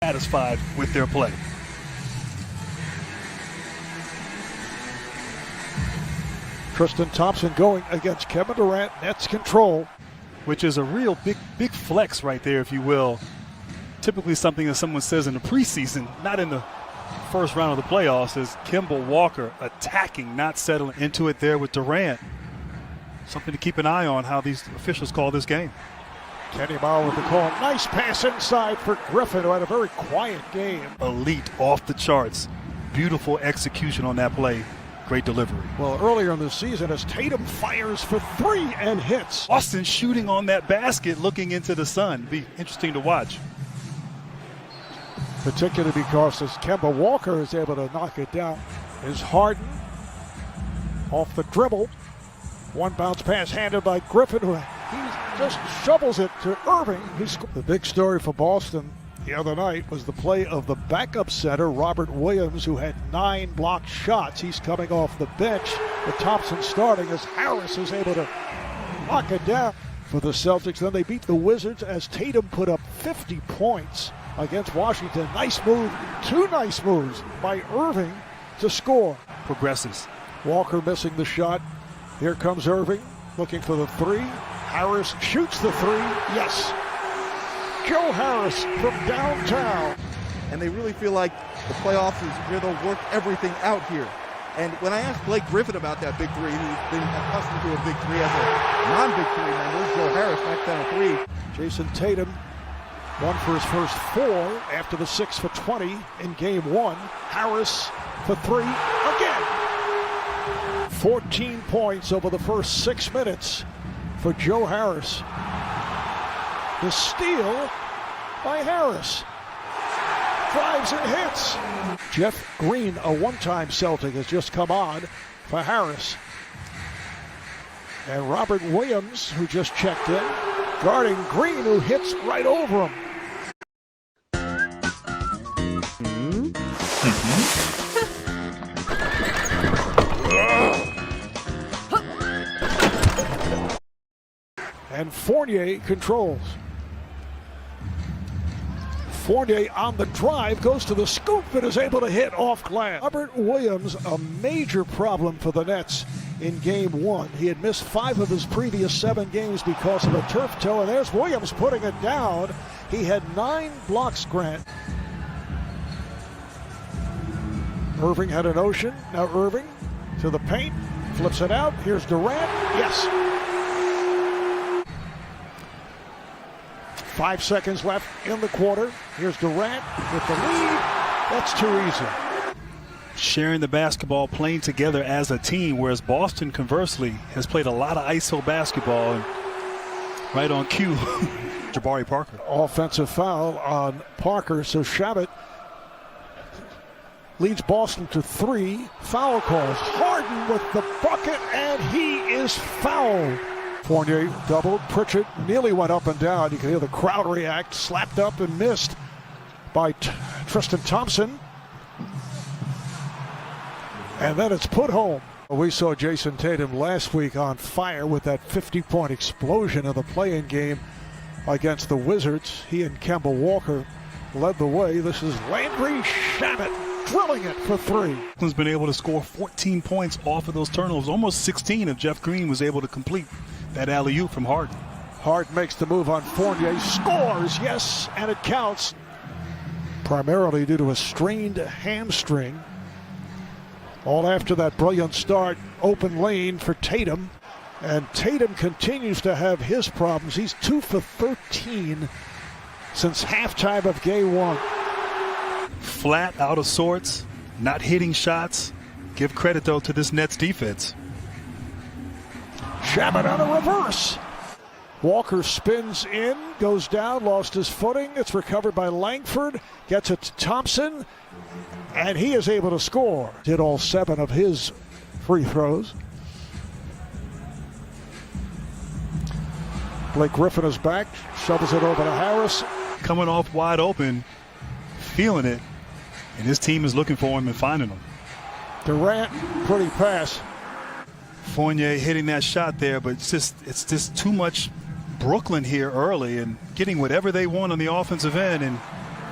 satisfied with their play. Tristan Thompson going against Kevin Durant. Nets control. Which is a real big flex right there, if you will. Typically something that someone says in the preseason, not in the first round of the playoffs, is Kemba Walker attacking, not settling into it there with Durant. Something to keep an eye on how these officials call this game. Kenny Mauer with the call. Nice pass inside for Griffin, who had a very quiet game. Elite, off the charts. Beautiful execution on that play. Great delivery. Well, earlier in the season, as Tatum fires for three and hits. Boston shooting on that basket, looking into the sun. Be interesting to watch. Particularly because as Kemba Walker is able to knock it down, is Harden off the dribble. One bounce pass handed by Griffin, who he just shovels it to Irving. The big story for Boston the other night was the play of the backup center, Robert Williams, who had 9 blocked shots. He's coming off the bench with Thompson starting as Harris is able to knock it down for the Celtics. Then they beat the Wizards as Tatum put up 50 points against Washington. Nice move, 2 nice moves by Irving to score. Progresses. Walker missing the shot. Here comes Irving looking for the 3. Harris shoots the 3. Yes. Joe Harris from downtown. And they really feel like the playoffs is where they'll work everything out here. And when I asked Blake Griffin about that big 3, he's been accustomed to a big 3 as a non-big 3 member. Joe Harris knocks down a 3. Jason Tatum, one for his first 4 after the 6 for 20 in game 1. Harris for 3 again. 14 points over the first 6 minutes for Joe Harris. The steal by Harris. Drives and hits. Jeff Green, a one-time Celtic, has just come on for Harris. And Robert Williams, who just checked in, guarding Green, who hits right over him. And Fournier controls. Fournier on the drive, goes to the scoop and is able to hit off glass. Robert Williams, a major problem for the Nets in game 1. He had missed 5 of his previous 7 games because of a turf toe, and there's Williams putting it down. He had 9 blocks, Grant. Irving had a notion. Now Irving to the paint, flips it out. Here's Durant. Yes. 5 seconds left in the quarter. Here's Durant with the lead. That's too easy. Sharing the basketball, playing together as a team, whereas Boston, conversely, has played a lot of ISO basketball. And right on cue, Jabari Parker. Offensive foul on Parker, so Shabbat leads Boston to 3 foul calls. Harden with the bucket, and he is fouled. Fournier doubled. Pritchett nearly went up and down. You can hear the crowd react. Slapped up and missed by Tristan Thompson. And then it's put home. We saw Jason Tatum last week on fire with that 50-point explosion in the play-in game against the Wizards. He and Kemba Walker led the way. This is Landry Shamet drilling it for 3. He's been able to score 14 points off of those turnovers. Almost 16 if Jeff Green was able to complete that alley-oop from Harden. Harden makes the move on Fournier, scores, yes, and it counts. Primarily due to a strained hamstring. All after that brilliant start, open lane for Tatum. And Tatum continues to have his problems. He's 2 for 13 since halftime of game 1. Flat, out of sorts, not hitting shots. Give credit, though, to this Nets defense. Shabbat on a reverse. Walker spins in, goes down, lost his footing. It's recovered by Langford. Gets it to Thompson, and he is able to score. Hit all 7 of his free throws. Blake Griffin is back, shovels it over to Harris. Coming off wide open, feeling it, and his team is looking for him and finding him. Durant, pretty pass. Fournier hitting that shot there, but it's just too much Brooklyn here early and getting whatever they want on the offensive end, and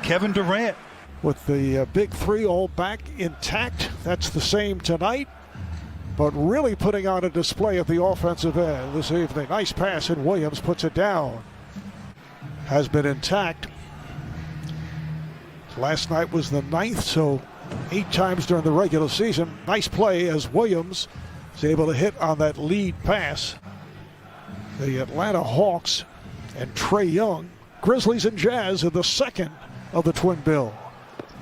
Kevin Durant. With the big three all back intact. That's the same tonight. But really putting on a display at the offensive end this evening. Nice pass, and Williams puts it down. Has been intact. Last night was the 9th, so 8 times during the regular season. Nice play as Williams is able to hit on that lead pass. The Atlanta Hawks and Trae Young, Grizzlies and Jazz are the second of the twin bill.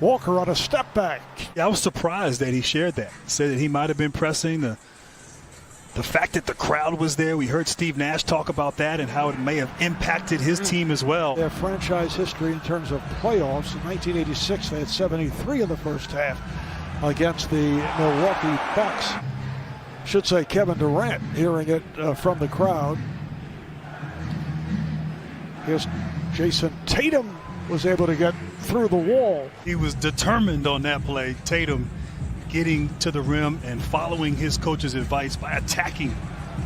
Walker on a step back. Yeah, I was surprised that he shared that. Said that he might have been pressing. The fact that the crowd was there, we heard Steve Nash talk about that and how it may have impacted his team as well. Their franchise history in terms of playoffs. In 1986, they had 73 in the first half against the Milwaukee Bucks. Should say Kevin Durant hearing it from the crowd. Here's Jason Tatum was able to get through the wall. He was determined on that play. Tatum getting to the rim and following his coach's advice by attacking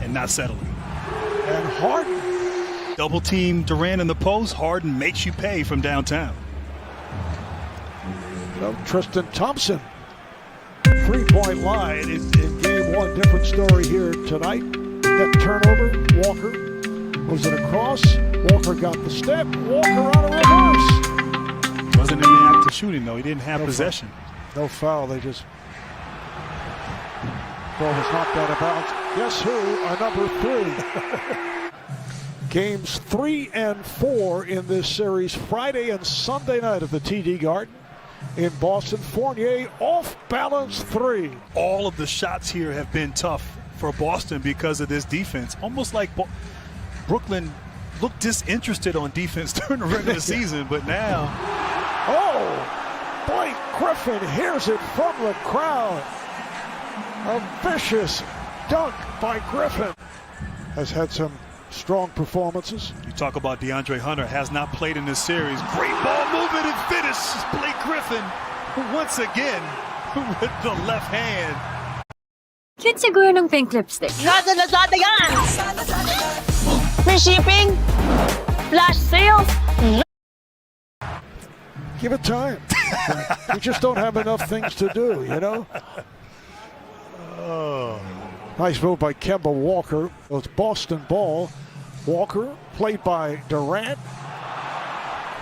and not settling. And Harden. Double team Durant in the post. Harden makes you pay from downtown. So Tristan Thompson, 3-point line in game one. Different story here tonight. That turnover, Walker was it across. Walker got the step. Walker on a reverse. Wasn't in the act of shooting though. He didn't have possession. No foul. They just ball was knocked out of bounds. Guess who? A number 3. Games 3 and 4 in this series. Friday and Sunday night at the TD Garden in Boston. Fournier off balance 3. All of the shots here have been tough for Boston because of this defense. Almost like Brooklyn looked disinterested on defense during the regular season, but now. Oh, Blake Griffin hears it from the crowd. A vicious dunk by Griffin. Has had some strong performances. You talk about DeAndre Hunter, has not played in this series. Great ball movement and finish. Blake Griffin once again with the left hand. Cute siguro ng pink lipstick. Lazada yan! Free shipping, flash sales. Give it time. We just don't have enough things to do, you know? Oh. Nice move by Kemba Walker. It's Boston ball. Walker played by Durant.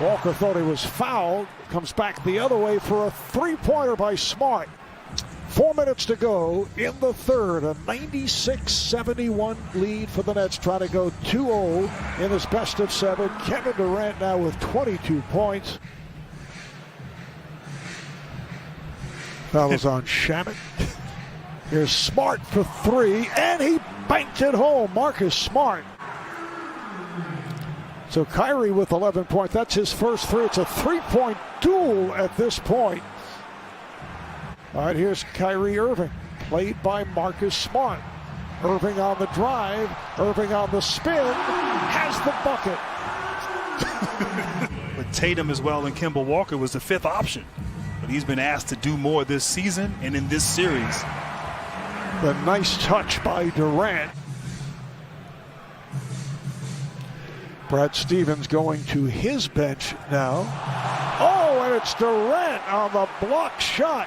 Walker thought he was fouled. Comes back the other way for a 3-pointer by Smart. 4 minutes to go in the third. A 96-71 lead for the Nets, trying to go 2-0 in this best of 7. Kevin Durant now with 22 points. Foul is on Shamet. Here's Smart for 3, and he banked it home. Marcus Smart. So Kyrie with 11 points. That's his first 3. It's a 3-point duel at this point. All right, here's Kyrie Irving, played by Marcus Smart. Irving on the drive. Irving on the spin. Has the bucket. But Tatum as well and Kemba Walker was the 5th option. But he's been asked to do more this season and in this series. The nice touch by Durant. Brad Stevens going to his bench now. Oh, and it's Durant on the block shot.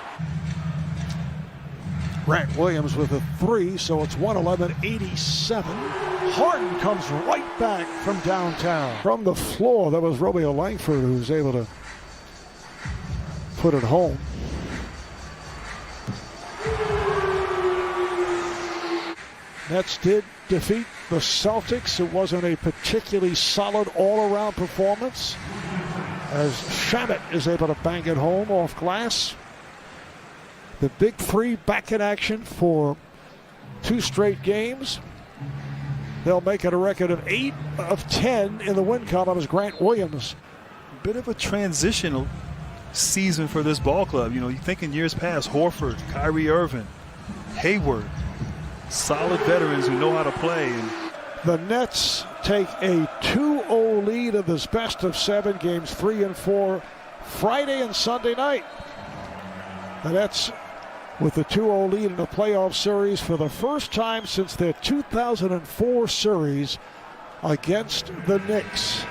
Grant Williams with a 3, so it's 111-87. Harden comes right back from downtown. From the floor, that was Romeo Langford who was able to put it home. Nets did defeat the Celtics. It wasn't a particularly solid all-around performance, as Shamet is able to bang it home off glass. The big 3 back in action for 2 straight games. They'll make it a record of 8 of 10 in the win column as Grant Williams. A bit of a transitional season for this ball club. You know, you think in years past, Horford, Kyrie Irving, Hayward, solid veterans who know how to play. The Nets take a 2-0 lead in this best of 7, games 3 and 4, Friday and Sunday night. The Nets with the 2-0 lead in the playoff series for the first time since their 2004 series against the Knicks.